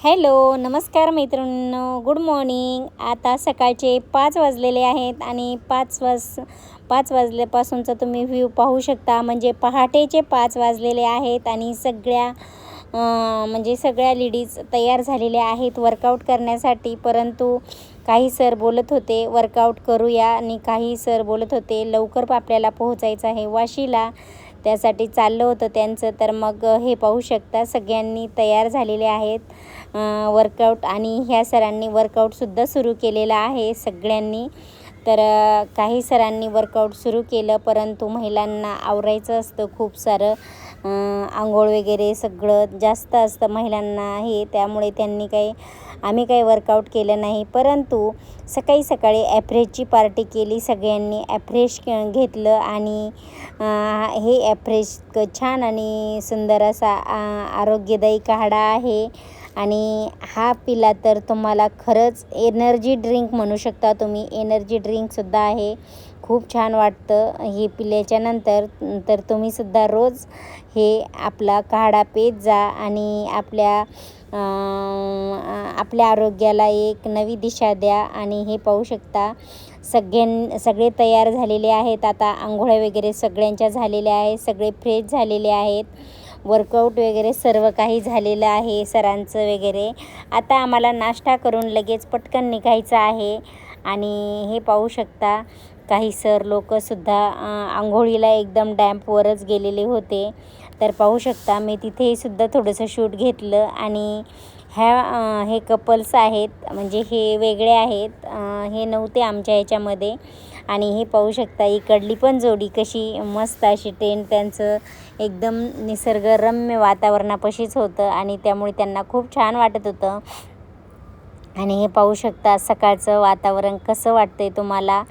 Hello, नमस्कार मैत्रिणींनो, good morning. आता सकाळचे 5 वाजलेले आहेत आणि 5 वाजल्यापासूनचा तुम्ही व्ह्यू पाहू शकता. म्हणजे पहाटेचे 5 वाजलेले आहेत आणि सगळ्या लेडीज तयार झालेल्या आहेत वर्कआउट करण्यासाठी. परंतु काही सर बोलत होते वर्कआउट करूया आणि काही सर बोलत होते लवकर आपल्याला पोहोचायचं आहे वाशीला, त्यासाठी चाललं होतं त्यांचं. तर मग हे पाहू शकता सगळ्यांनी तयार झालेले आहेत वर्कआउट, आणि ह्या सरांनी वर्कआउटसुद्धा सुरू केलेला आहे सगळ्यांनी. तर काही सरांनी वर्कआउट सुरू केलं, परंतु महिलांना आवरायचं असतं खूप सारं, आंघोळ वगैरे सगळं जास्त असतं महिलांना हे, त्यामुळे आम्ही काही वर्कआउट केलं नाही. परंतु सकाळी ॲफ्रेशची पार्टी केली सगळ्यांनी. ॲफ्रेश घेतलं आणि हे ॲफ्रेश छान आणि सुंदर असा आरोग्यदायी काढा आहे. आणि हा पिला तर तुम्हाला खरंच एनर्जी ड्रिंक म्हणू शकता तुम्ही. एनर्जी ड्रिंकसुद्धा आहे, खूप छान वाटतं हे पिल्याच्यानंतर. तर तुम्हीसुद्धा रोज हे आपला काढा पीत जा आणि आपल्या आरोग्याला एक नवी दिशा द्या. आणि हे पाहू शकता सगळे तयार झालेले आहेत. आता आंघोळ्या वगैरे सगळ्यांच्या झालेल्या आहेत, सगळे फ्रेश झालेले आहेत, वर्कआउट वगैरे सर्व काही झालेलं आहे सरांचं वगैरे. आता आम्हाला नाश्ता करून लगेच पटकन निघायचं आहे. आणि हे पाहू शकता काही सर लोकंसुद्धा आंघोळीला एकदम डॅम्पवरच गेलेले होते. तर पाहू शकता मी तिथेसुद्धा थोडंसं शूट घेतलं. आणि हे कपल्स आहेत, म्हणजे हे वेगळे आहेत, हे नव्हते आमच्या ह्याच्यामध्ये. आणि हे पाहू शकता इकडली पण जोडी कशी मस्त अशी टेंट त्यांचं एकदम निसर्गरम्य वातावरणापाशीच होतं आणि त्यामुळे त्यांना खूप छान वाटत होतं. आणि हे पाहू शकता सकाळचं वातावरण कसं वाटतं आहे तुम्हाला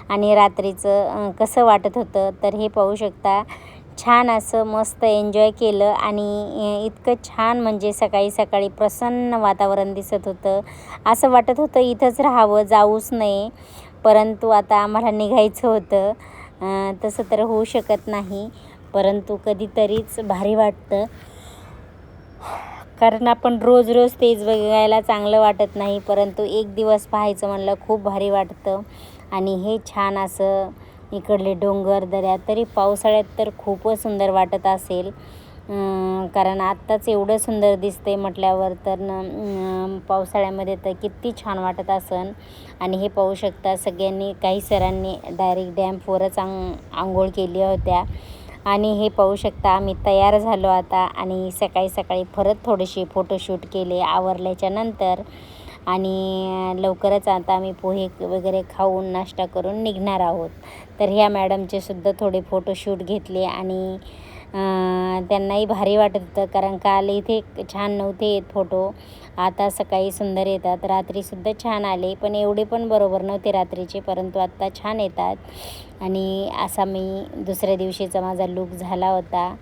आणि रात्रीचं कसं वाटत होतं. तर हे पाहू शकता छान असं मस्त एन्जॉय केलं. आणि इतकं छान म्हणजे सकाळी प्रसन्न वातावरण दिसत होतं. असं वाटत होतं इथंच राहावं, जाऊच नये. परंतु आता आम्हाला निघायचं होतं, तसं तर होऊ शकत नाही. परंतु कधीतरीच भारी वाटतं, कारण आपण रोज तेच बघायला चांगलं वाटत नाही. परंतु एक दिवस पाहायचं म्हणलं खूप भारी वाटतं. आणि हे छान असं इकडले डोंगर दऱ्या, तरी पावसाळ्यात तर खूपच सुंदर वाटत असेल, कारण आत्ताच एवढं सुंदर दिसते म्हटल्यावर तर पावसाळ्यामध्ये तर किती छान वाटत असेल. आणि हे पाहू शकता काही सरांनी डायरेक्ट डॅम्पवरच आंघोळ केली होत्या. आणि हे पाहू शकता आम्ही तयार झालो आता. आणि सकाळी परत थोडेसे फोटोशूट केले आवरल्याच्या नंतर. आणि लवकरच आता आम्ही पोहे वगैरे खाऊन नाश्ता करून निघणार आहोत. तर ह्या मॅडमचे सुद्धा थोडे फोटोशूट घेतले. आणि त्यांनाही भारी वाटत होतं, कारण काल इथे छान नव्हते येत फोटो, आता सकाळी सुंदर येतात. रात्रीसुद्धा छान आले, पण एवढे पण बरोबर नव्हते रात्रीचे, परंतु आत्ता छान येतात. आणि असा मी दुसऱ्या दिवशीचा माझा लूक झाला होता.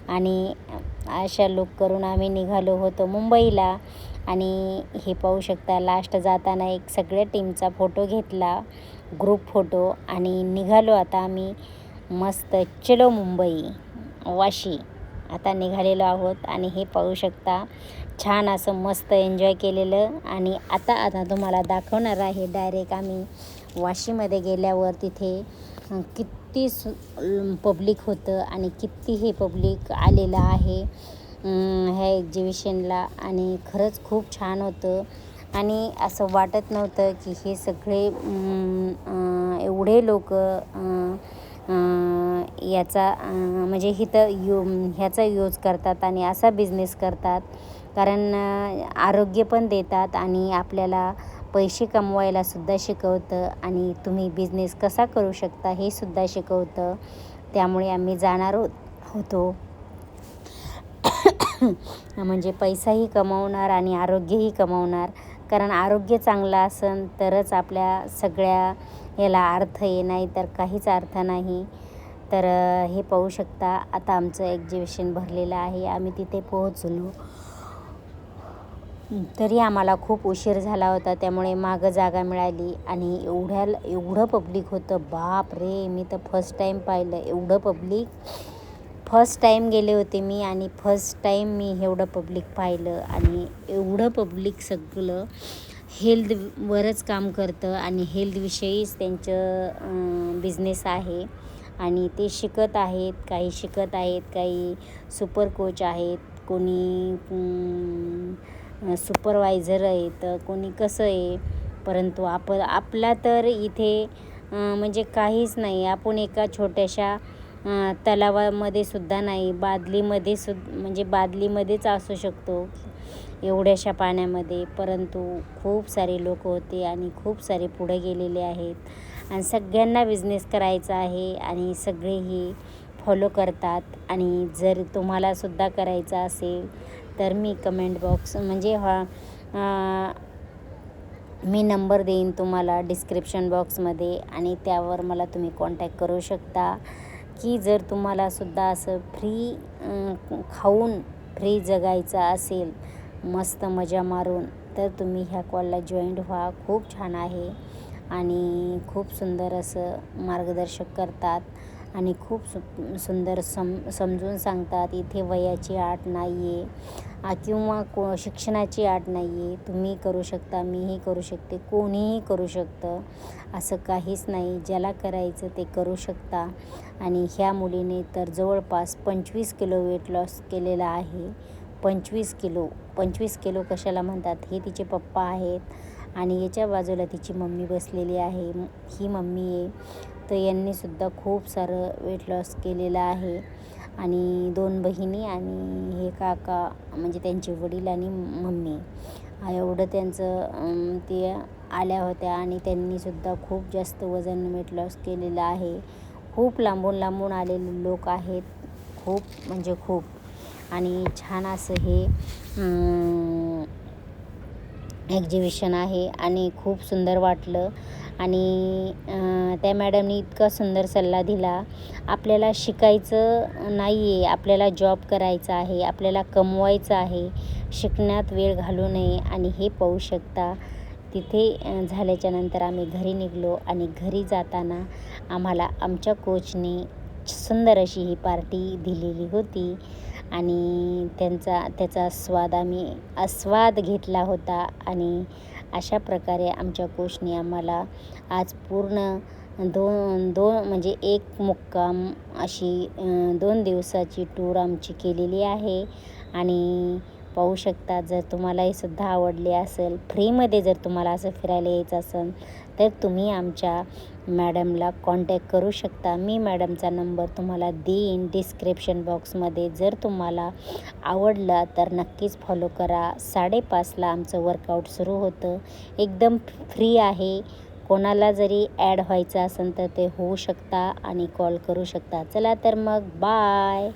आणि अशा लूक करून आम्ही निघालो होतो मुंबईला. आणि हे पाहू शकता लास्ट जाताना एक सगळ्या टीमचा फोटो घेतला, ग्रुप फोटो. आणि निघालो आता आम्ही मस्त. चलो मुंबई वाशी आता निघालेलो आहोत. आणि हे पाहू शकता छान असं मस्त एन्जॉय केलेलं. आणि आता तुम्हाला दाखवणार आहे डायरेक्ट आम्ही वाशीमध्ये गेल्यावर तिथे किती पब्लिक होतं आणि किती हे पब्लिक आलेलं आहे ह्या एक्झिबिशनला. आणि खरंच खूप छान होतं. आणि असं वाटत नव्हतं की हे सगळे एवढे लोक याचा म्हणजे ह्याचा यूज करतात आणि असा बिझनेस करतात, कारण आरोग्य पण देतात आणि आपल्याला पैसे कमवायलासुद्धा शिकवतं आणि तुम्ही बिझनेस कसा करू शकता हे सुद्धा शिकवतं. त्यामुळे आम्ही जाणार होतो म्हणजे पैसाही कमवणार आणि आरोग्यही कमवणार, कारण आरोग्य चांगलं असेल तरच आपल्या सगळ्या याला अर्थ आहे, नाही तर काहीच अर्थ नाही. तर हे पाहू शकता आता आमचं एक्झिबिशन भरलेलं आहे. आम्ही तिथे पोहोचलो, तरी आम्हाला खूप उशीर झाला होता, त्यामुळे मागं जागा मिळाली. आणि एवढं पब्लिक होतं, बाप रे, मी तर फर्स्ट टाईम पाहिलं एवढं पब्लिक. फर्स्ट टाईम गेले होते मी आणि फर्स्ट टाईम मी एवढं पब्लिक पाहिलं आणि एवढं पब्लिक सगळं हेल्थवरच काम करतं आणि हेल्थविषयीच त्यांचं बिझनेस आहे आणि ते शिकत आहेत, काही शिकत आहेत, काही सुपर कोच आहेत, कोणी सुपरवायझर आहेत, कोणी कसं आहे. परंतु आपला तर इथे म्हणजे काहीच नाही. आपण एका छोट्याशा तलावामध्ये सुद्धा नाही, बादलीमध्ये म्हणजे बादलीमध्येच असू शकतो एवढ्याशा पाण्यामध्ये. परंतु खूप सारे लोक होते आणि खूप सारे पुढे गेलेले आहेत आणि सगळ्यांना बिझनेस करायचा आहे आणि सगळेही फॉलो करतात. आणि जर तुम्हालासुद्धा करायचा असेल तर मी कमेंट बॉक्स म्हणजे मी नंबर देईन तुम्हाला डिस्क्रिप्शन बॉक्समध्ये आणि त्यावर मला तुम्ही कॉन्टॅक्ट करू शकता. की जर तुम्हालासुद्धा असं खाऊन फ्री जगायचं असेल, मस्त मजा मारून, तर तुम्ही ह्या कॉलला जॉईंट व्हा. खूप छान आहे आणि खूप सुंदर असं मार्गदर्शक करतात आणि खूप सुंदर समजून सांगतात. इथे वयाची अट नाही आहे किंवा शिक्षणाची अट नाही आहे. तुम्ही करू शकता, मीही करू शकते, कोणीही करू शकतं, असं काहीच नाही. ज्याला करायचं ते करू शकता. आणि ह्या मुलीने तर जवळपास 25 किलो वेट लॉस केलेला आहे. 25 किलो कशाला म्हणतात, हे तिचे पप्पा आहेत आणि याच्या बाजूला तिची मम्मी बसलेली आहे. ही मम्मी आहे. तर यांनीसुद्धा खूप सारं वेट लॉस केलेलं आहे आणि 2 बहिणी आणि हे काका म्हणजे त्यांचे वडील आणि मम्मी, एवढं त्यांचं ते आल्या होत्या आणि त्यांनीसुद्धा खूप जास्त वजन वेट लॉस केलेलं आहे. खूप लांबून आलेले लोक आहेत, खूप म्हणजे खूप. आणि छान असं हे एक्झिबिशन आहे आणि खूप सुंदर वाटलं. आणि त्या मॅडमनी इतका सुंदर सल्ला दिला, आपल्याला शिकायचं नाही आहे, आपल्याला जॉब करायचा आहे, आपल्याला कमवायचं आहे, शिकण्यात वेळ घालू नये. आणि हे पाहू शकता तिथे झाल्याच्यानंतर आम्ही घरी निघालो आणि घरी जाताना आम्हाला आमच्या कोचने सुंदर अशी ही पार्टी दिलेली होती आणि त्याचा आम्ही आस्वाद घेतला होता. आणि अशा प्रकारे आमच्या कोचने आम्हाला आज पूर्ण दोन म्हणजे एक मुक्काम अशी 2 दिवसाची टूर आमची केलेली आहे. आणि पाहू शकता, जर तुम्हाला हे सुद्धा आवडले असेल, फ्रीमध्ये जर तुम्हाला असं फिरायला यायचं असेल तर तुम्ही आमच्या मॅडमला कॉन्टॅक्ट करू शकता. मी मॅडमचा नंबर तुम्हाला देईन डिस्क्रिप्शन बॉक्समध्ये. जर तुम्हाला आवडलं तर नक्कीच फॉलो करा. 5:30ला आमचं वर्कआउट सुरू होतं. एकदम फ्री आहे. कोणाला जरी ॲड व्हायचं असेल तर ते होऊ शकता आणि कॉल करू शकता. चला तर मग बाय.